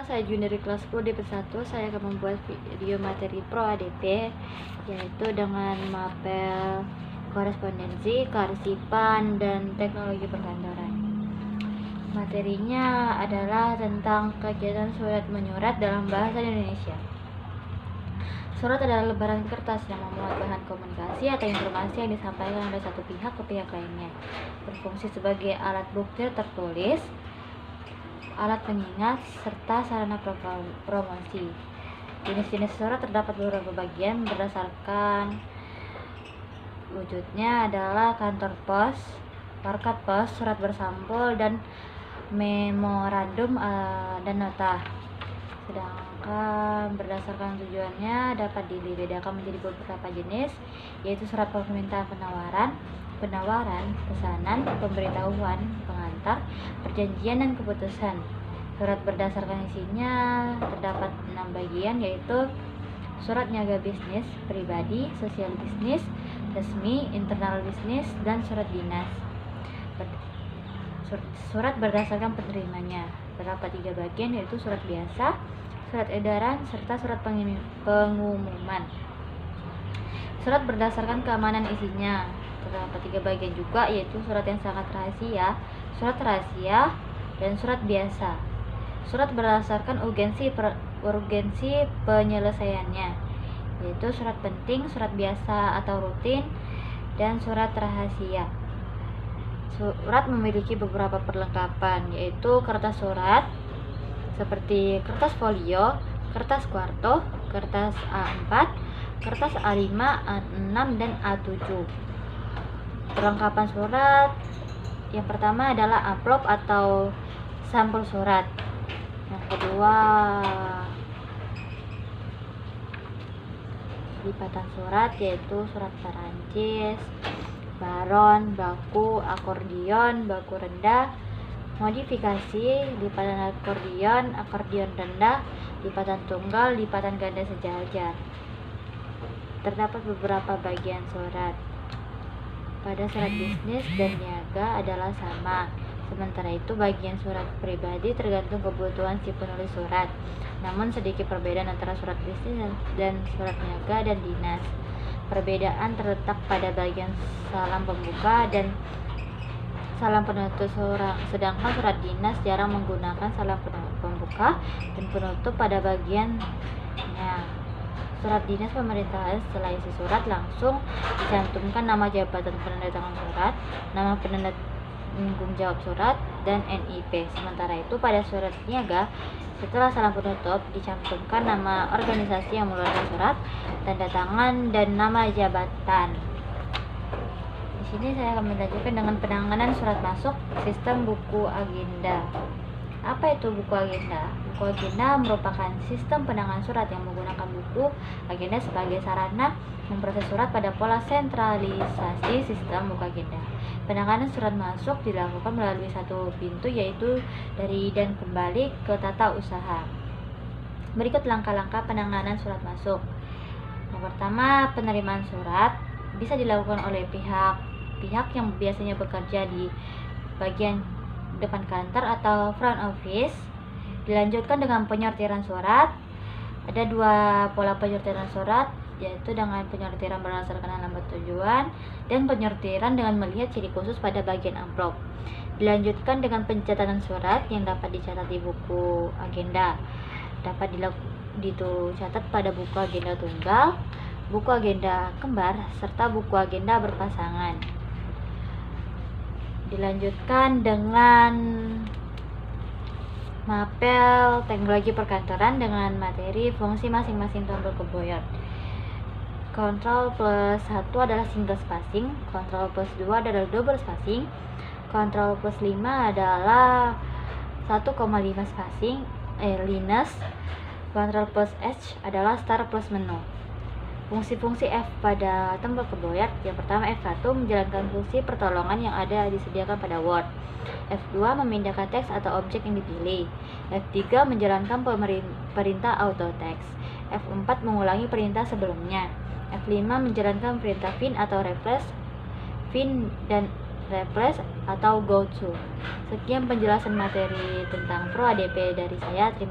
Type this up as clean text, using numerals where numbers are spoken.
saya Jun dari kelas 10 DP1. Saya akan membuat video materi Pro ADP, yaitu dengan mapel korespondensi, kearsipan, dan teknologi perkantoran. Materinya adalah tentang kegiatan surat menyurat dalam bahasa Indonesia. Surat adalah lembaran kertas yang memuat bahan komunikasi atau informasi yang disampaikan oleh satu pihak ke pihak lainnya. Berfungsi sebagai alat bukti tertulis, alat pengingat, serta sarana promosi. Jenis-jenis surat terdapat beberapa bagian berdasarkan wujudnya adalah kantor pos, markat pos, surat bersampul, dan memorandum dan nota. Sedangkan berdasarkan tujuannya dapat dibedakan menjadi beberapa jenis, yaitu surat permintaan penawaran, pesanan, pemberitahuan, pengantar, perjanjian, dan keputusan. Surat berdasarkan isinya terdapat 6 bagian, yaitu surat niaga bisnis, pribadi, sosial bisnis, resmi, internal bisnis, dan surat dinas. Surat berdasarkan penerimanya terdapat 3 bagian, yaitu surat biasa, surat edaran, serta surat pengumuman. Surat berdasarkan keamanan isinya terdapat 3 bagian juga, yaitu surat yang sangat rahasia, surat rahasia, dan surat biasa. Surat berdasarkan urgensi penyelesaiannya, yaitu surat penting, surat biasa atau rutin, dan surat rahasia. Surat memiliki beberapa perlengkapan, yaitu kertas surat seperti kertas folio, kertas kuarto, kertas A4, kertas A5, A6, dan A7. Perlengkapan surat yang pertama adalah amplop atau sampul surat. Yang kedua, lipatan surat, yaitu surat perancis, baron, baku, akordion, baku rendah, modifikasi, lipatan akordion rendah, lipatan tunggal, lipatan ganda sejajar. Terdapat beberapa bagian surat. Pada surat bisnis dan niaga adalah sama. Sementara itu bagian surat pribadi tergantung kebutuhan si penulis surat. Namun sedikit perbedaan antara surat bisnis dan surat niaga dan dinas. Perbedaan terletak pada bagian salam pembuka dan salam penutup surat. Sedangkan surat dinas jarang menggunakan salam pembuka dan penutup pada bagiannya. Surat dinas pemerintahan, setelah isi surat langsung dicantumkan nama jabatan penandatangan surat, nama penanggung jawab surat, dan NIP. Sementara itu pada surat niaga, setelah salam penutup dicantumkan nama organisasi yang mengeluarkan surat, tanda tangan, dan nama jabatan. Di sini saya akan melanjutkan dengan penanganan surat masuk sistem buku agenda. Apa itu buku agenda? Buku agenda merupakan sistem penanganan surat yang menggunakan buku agenda sebagai sarana memproses surat pada pola sentralisasi sistem buku agenda. Penanganan surat masuk dilakukan melalui satu pintu, yaitu dari dan kembali ke tata usaha. Berikut langkah-langkah penanganan surat masuk. Yang pertama, penerimaan surat bisa dilakukan oleh pihak yang biasanya bekerja di bagian depan kantor atau front office. Dilanjutkan dengan penyortiran surat. Ada 2 pola penyortiran surat, yaitu dengan penyortiran berdasarkan alamat tujuan dan penyortiran dengan melihat ciri khusus pada bagian amplop. Dilanjutkan dengan pencatatan surat yang dapat dicatat di buku agenda. Dapat dicatat pada buku agenda tunggal, buku agenda kembar, serta buku agenda berpasangan. Dilanjutkan dengan mapel teknologi perkantoran dengan materi fungsi masing-masing tombol keyboard. Ctrl plus 1 adalah single spacing, Ctrl plus 2 adalah double spacing, Ctrl plus 5 adalah 1,5 spacing, linus, Ctrl plus H adalah start plus menu. Fungsi-fungsi F pada tombol keyboard. Yang pertama, F1 menjalankan fungsi pertolongan yang ada disediakan pada Word. F2 memindahkan teks atau objek yang dipilih. F3 menjalankan perintah auto text. F4 mengulangi perintah sebelumnya. F5 menjalankan perintah fin atau replace, fin dan replace atau go to. Sekian penjelasan materi tentang Pro ADP dari saya. Terima kasih.